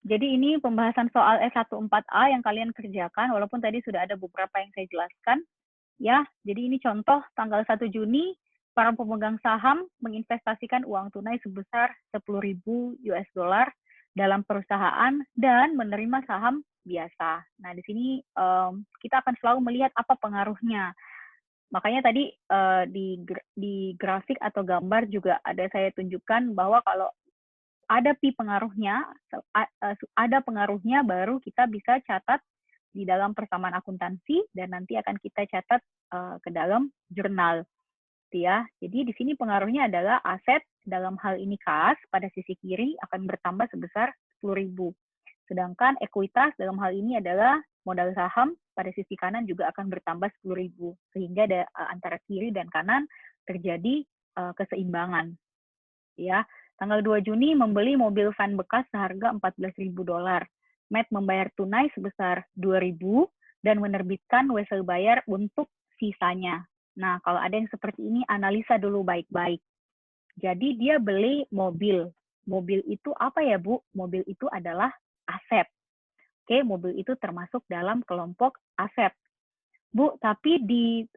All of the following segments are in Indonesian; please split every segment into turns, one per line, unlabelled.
Jadi ini pembahasan soal S14A yang kalian kerjakan, walaupun tadi sudah ada beberapa yang saya jelaskan. Ya, jadi ini contoh tanggal 1 Juni, para pemegang saham menginvestasikan uang tunai sebesar 10.000 US dollar dalam perusahaan dan menerima saham biasa. Nah, di sini kita akan selalu melihat apa pengaruhnya. Makanya tadi di grafik atau gambar juga ada saya tunjukkan bahwa kalau ada pengaruhnya, ada pengaruhnya baru kita bisa catat di dalam persamaan akuntansi dan nanti akan kita catat ke dalam jurnal. Ya. Jadi di sini pengaruhnya adalah aset dalam hal ini kas pada sisi kiri akan bertambah sebesar 10.000. Sedangkan ekuitas dalam hal ini adalah modal saham pada sisi kanan juga akan bertambah 10.000. Sehingga antara kiri dan kanan terjadi keseimbangan. Ya, tanggal 2 Juni membeli mobil van bekas seharga 14.000 dolar. Matt membayar tunai sebesar 2.000 dan menerbitkan wesel bayar untuk sisanya. Nah, kalau ada yang seperti ini, analisa dulu baik-baik. Jadi dia beli mobil. Mobil itu apa ya, Bu? Mobil itu adalah aset. Oke, mobil itu termasuk dalam kelompok aset. Bu, tapi di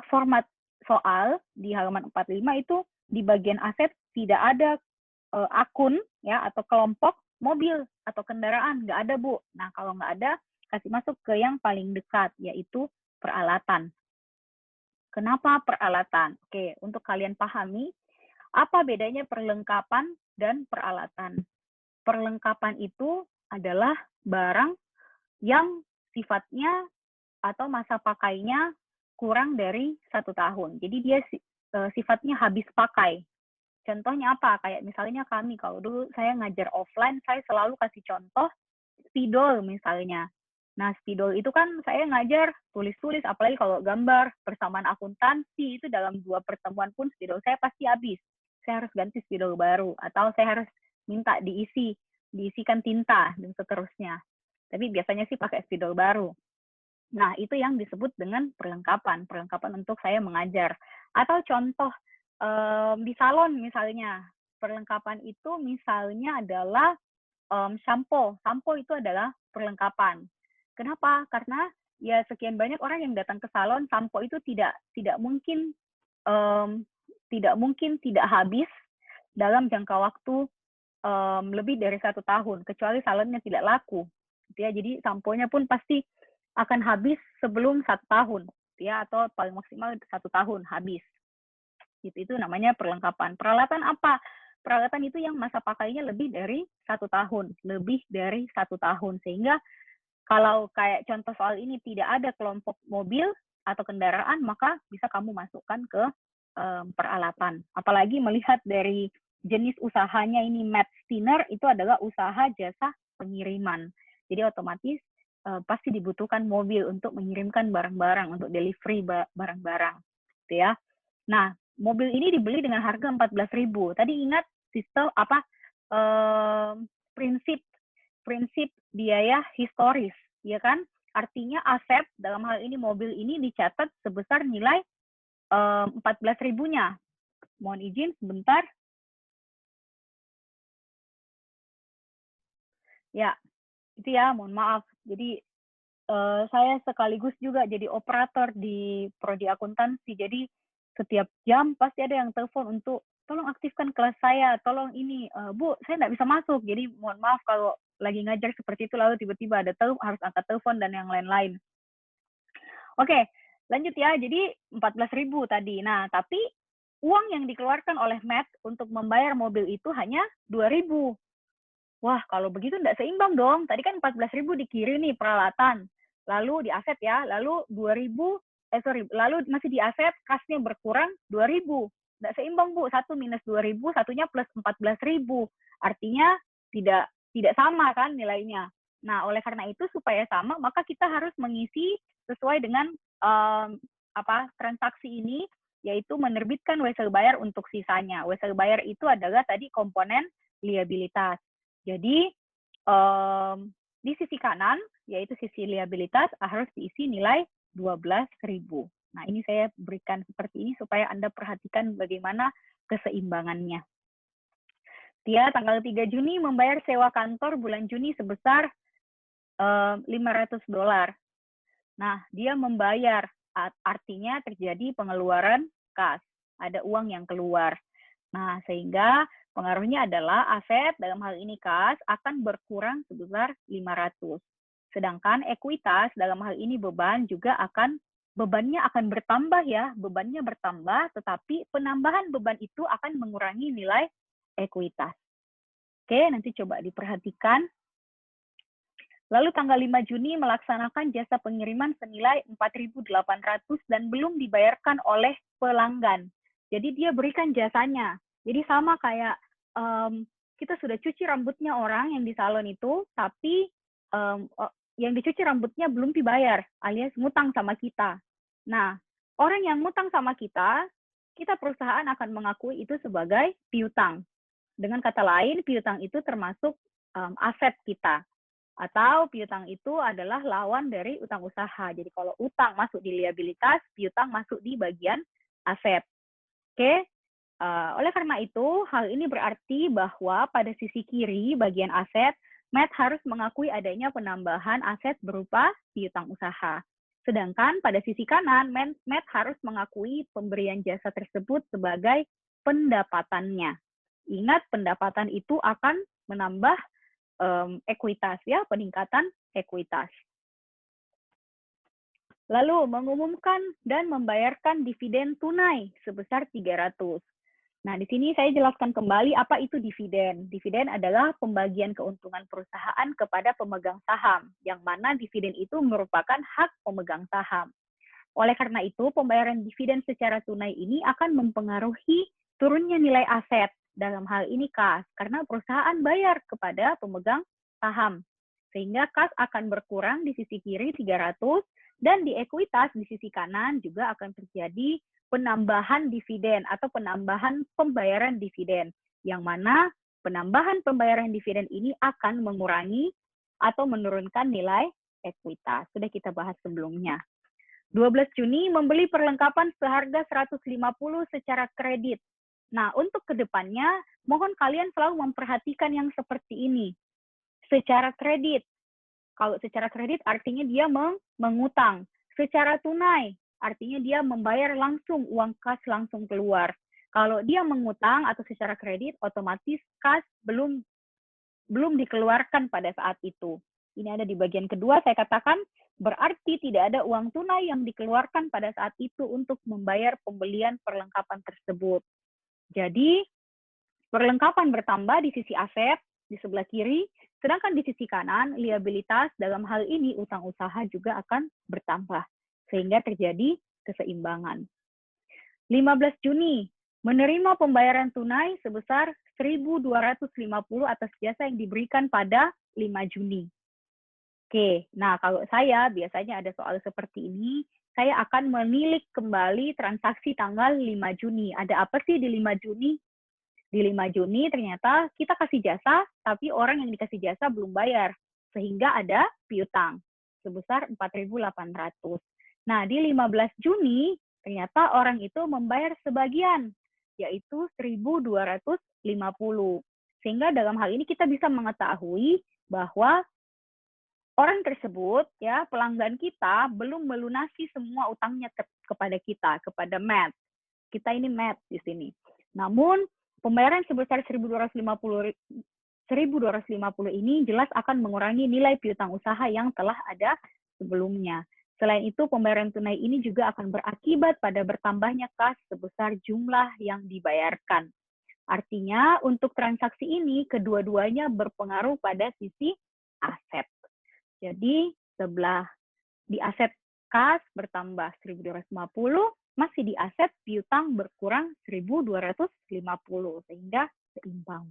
format soal di halaman 45 itu di bagian aset tidak ada akun ya atau kelompok mobil atau kendaraan, nggak ada, Bu. Nah, kalau nggak ada, kasih masuk ke yang paling dekat, yaitu peralatan. Kenapa peralatan? Oke, untuk kalian pahami, apa bedanya perlengkapan dan peralatan? Perlengkapan itu adalah barang yang sifatnya atau masa pakainya kurang dari 1 tahun. Jadi dia sifatnya habis pakai. Contohnya apa? Kayak misalnya kami, kalau dulu saya ngajar offline, saya selalu kasih contoh spidol misalnya. Nah, spidol itu kan saya ngajar tulis-tulis, apalagi kalau gambar, persamaan akuntansi, itu dalam 2 pertemuan pun spidol saya pasti habis. Saya harus ganti spidol baru, atau saya harus minta diisikan tinta, dan seterusnya. Tapi biasanya sih pakai spidol baru. Nah, itu yang disebut dengan perlengkapan untuk saya mengajar. Atau contoh di salon misalnya, perlengkapan itu misalnya adalah sampo. Sampo itu adalah perlengkapan. Kenapa? Karena ya sekian banyak orang yang datang ke salon, sampo itu tidak mungkin tidak habis dalam jangka waktu lebih dari 1 tahun, kecuali salonnya tidak laku. Ya, jadi samponya pun pasti akan habis sebelum 1 tahun, ya, atau paling maksimal 1 tahun habis. Itu namanya perlengkapan. Peralatan apa? Peralatan itu yang masa pakainya lebih dari 1 tahun, sehingga kalau kayak contoh soal ini tidak ada kelompok mobil atau kendaraan, maka bisa kamu masukkan ke peralatan. Apalagi melihat dari jenis usahanya ini, Matt Steiner itu adalah usaha jasa pengiriman. Jadi otomatis pasti dibutuhkan mobil untuk mengirimkan barang-barang, untuk delivery barang-barang. Gitu ya. Nah, mobil ini dibeli dengan harga 14.000. Tadi ingat sistem apa prinsip biaya historis, ya kan? Artinya aset dalam hal ini mobil ini dicatat sebesar nilai 14.000-nya. Mohon izin sebentar. Ya, itu ya, mohon maaf. Jadi saya sekaligus juga jadi operator di prodi akuntansi. Jadi setiap jam pasti ada yang telepon untuk tolong aktifkan kelas saya, tolong ini, Bu, saya nggak bisa masuk. Jadi mohon maaf kalau lagi ngajar seperti itu lalu tiba-tiba ada harus angkat telepon dan yang lain-lain. Oke, lanjut ya. Jadi 14.000 tadi. Nah, tapi uang yang dikeluarkan oleh Matt untuk membayar mobil itu hanya 2.000. Wah, kalau begitu nggak seimbang dong. Tadi kan 14.000 di kiri nih peralatan. Lalu di aset ya, lalu 2.000, lalu masih di aset, kasnya berkurang 2.000. Nggak seimbang, Bu. Satu minus 2.000, satunya plus 14.000. Artinya tidak sama kan nilainya. Nah, oleh karena itu supaya sama, maka kita harus mengisi sesuai dengan transaksi ini, yaitu menerbitkan wesel bayar untuk sisanya. Wesel bayar itu adalah tadi komponen liabilitas. Jadi di sisi kanan, yaitu sisi liabilitas, harus diisi nilai 12.000. Nah, ini saya berikan seperti ini supaya Anda perhatikan bagaimana keseimbangannya. Dia tanggal 3 Juni membayar sewa kantor bulan Juni sebesar $500. Nah, dia membayar, artinya terjadi pengeluaran kas, ada uang yang keluar. Nah, sehingga pengaruhnya adalah aset, dalam hal ini kas, akan berkurang sebesar 500. Sedangkan ekuitas, dalam hal ini beban, juga bebannya akan bertambah ya, bebannya bertambah, tetapi penambahan beban itu akan mengurangi nilai ekuitas. Oke, nanti coba diperhatikan. Lalu tanggal 5 Juni melaksanakan jasa pengiriman senilai 4.800 dan belum dibayarkan oleh pelanggan. Jadi dia berikan jasanya. Jadi sama kayak kita sudah cuci rambutnya orang yang di salon itu, tapi yang dicuci rambutnya belum dibayar, alias ngutang sama kita. Nah, orang yang ngutang sama kita perusahaan akan mengakui itu sebagai piutang. Dengan kata lain, piutang itu termasuk aset kita. Atau piutang itu adalah lawan dari utang usaha. Jadi kalau utang masuk di liabilitas, piutang masuk di bagian aset. Oke, oleh karena itu, hal ini berarti bahwa pada sisi kiri bagian aset, Matt harus mengakui adanya penambahan aset berupa piutang usaha. Sedangkan pada sisi kanan, Matt harus mengakui pemberian jasa tersebut sebagai pendapatannya. Ingat, pendapatan itu akan menambah ekuitas ya, peningkatan ekuitas. Lalu mengumumkan dan membayarkan dividen tunai sebesar 300. Nah, di sini saya jelaskan kembali apa itu dividen. Dividen adalah pembagian keuntungan perusahaan kepada pemegang saham, yang mana dividen itu merupakan hak pemegang saham. Oleh karena itu, pembayaran dividen secara tunai ini akan mempengaruhi turunnya nilai aset, dalam hal ini kas, karena perusahaan bayar kepada pemegang saham. Sehingga kas akan berkurang di sisi kiri 300, dan di ekuitas di sisi kanan juga akan terjadi penambahan dividen atau penambahan pembayaran dividen, yang mana penambahan pembayaran dividen ini akan mengurangi atau menurunkan nilai ekuitas. Sudah kita bahas sebelumnya. 12 Juni membeli perlengkapan seharga 150 secara kredit. Nah, untuk kedepannya, mohon kalian selalu memperhatikan yang seperti ini. Secara kredit. Kalau secara kredit artinya dia mengutang. Secara tunai artinya dia membayar langsung, uang kas langsung keluar. Kalau dia mengutang atau secara kredit, otomatis kas belum dikeluarkan pada saat itu. Ini ada di bagian kedua, saya katakan berarti tidak ada uang tunai yang dikeluarkan pada saat itu untuk membayar pembelian perlengkapan tersebut. Jadi, perlengkapan bertambah di sisi aset, di sebelah kiri, sedangkan di sisi kanan, liabilitas dalam hal ini utang usaha juga akan bertambah, sehingga terjadi keseimbangan. 15 Juni, menerima pembayaran tunai sebesar 1.250 atas jasa yang diberikan pada 5 Juni. Oke, nah kalau saya biasanya ada soal seperti ini, saya akan menilik kembali transaksi tanggal 5 Juni. Ada apa sih di 5 Juni? Di 5 Juni ternyata kita kasih jasa, tapi orang yang dikasih jasa belum bayar. Sehingga ada piutang sebesar 4.800. Nah, di 15 Juni ternyata orang itu membayar sebagian, yaitu 1.250. Sehingga dalam hal ini kita bisa mengetahui bahwa orang tersebut, ya pelanggan kita, belum melunasi semua utangnya kepada kita, kepada Matt. Kita ini Matt di sini. Namun, pembayaran sebesar 1.250 ini jelas akan mengurangi nilai piutang usaha yang telah ada sebelumnya. Selain itu, pembayaran tunai ini juga akan berakibat pada bertambahnya kas sebesar jumlah yang dibayarkan. Artinya, untuk transaksi ini, kedua-duanya berpengaruh pada sisi aset. Jadi, sebelah di aset kas bertambah 1.250, masih di aset piutang berkurang 1.250, sehingga seimbang.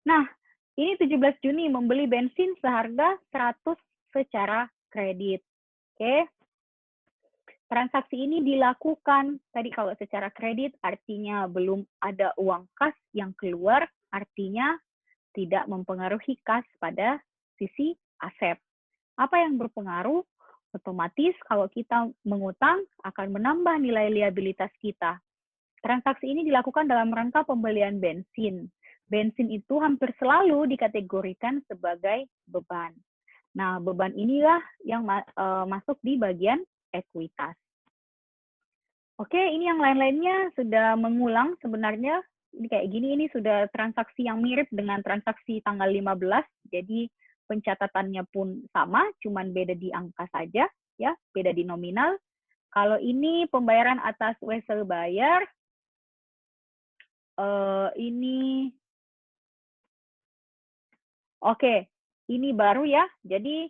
Nah, ini 17 Juni membeli bensin seharga 100 secara kredit. Oke. Transaksi ini dilakukan, tadi kalau secara kredit artinya belum ada uang kas yang keluar, artinya tidak mempengaruhi kas pada sisi aset. Apa yang berpengaruh? Otomatis kalau kita mengutang akan menambah nilai liabilitas kita. Transaksi ini dilakukan dalam rangka pembelian bensin. bensin itu hampir selalu dikategorikan sebagai beban. Nah, beban inilah yang masuk di bagian ekuitas. Oke, ini yang lain-lainnya sudah mengulang sebenarnya. Ini kayak gini, ini sudah transaksi yang mirip dengan transaksi tanggal 15. Jadi pencatatannya pun sama, cuman beda di angka saja, ya, beda di nominal. Kalau ini pembayaran atas wesel bayar, ini, oke, ini baru ya. Jadi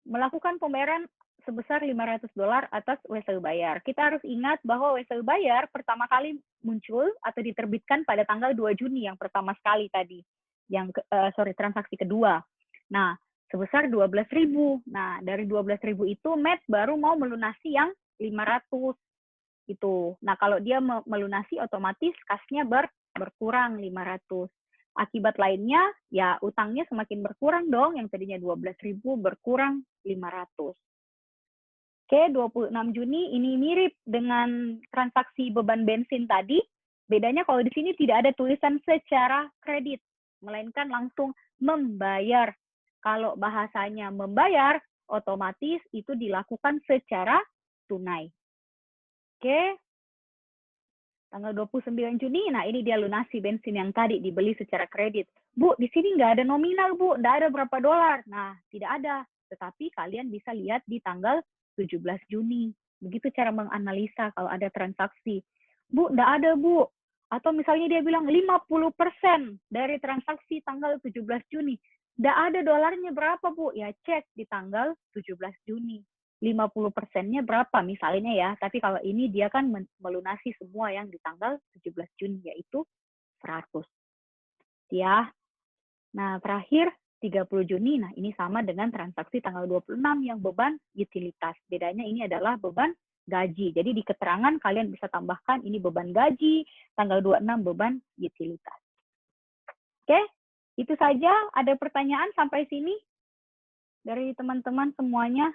melakukan pembayaran sebesar $500 atas wesel bayar. Kita harus ingat bahwa wesel bayar pertama kali muncul atau diterbitkan pada tanggal 2 Juni yang pertama sekali tadi. Transaksi kedua. Nah, sebesar 12.000. Nah, dari 12.000 itu Matt baru mau melunasi yang 500 itu. Nah, kalau dia melunasi otomatis kasnya berkurang 500. Akibat lainnya, ya utangnya semakin berkurang dong, yang tadinya 12.000 berkurang 500. Oke, 26 Juni ini mirip dengan transaksi beban bensin tadi. Bedanya kalau di sini tidak ada tulisan secara kredit, melainkan langsung membayar. Kalau bahasanya membayar, otomatis itu dilakukan secara tunai. Oke, tanggal 29 Juni, nah ini dia lunasi bensin yang tadi dibeli secara kredit. Bu, di sini nggak ada nominal, Bu. Nggak ada berapa dolar. Nah, tidak ada. Tetapi kalian bisa lihat di tanggal 17 Juni. Begitu cara menganalisa kalau ada transaksi. Bu, nggak ada, Bu. Atau misalnya dia bilang 50% dari transaksi tanggal 17 Juni. Nggak ada dolarnya berapa, Bu? Ya cek di tanggal 17 Juni. 50%-nya berapa misalnya ya, tapi kalau ini dia kan melunasi semua yang di tanggal 17 Juni, yaitu 100. Ya. Nah, terakhir 30 Juni, nah ini sama dengan transaksi tanggal 26 yang beban utilitas. Bedanya ini adalah beban gaji. Jadi di keterangan kalian bisa tambahkan ini beban gaji, tanggal 26 beban utilitas. Oke, itu saja. Ada pertanyaan sampai sini dari teman-teman semuanya?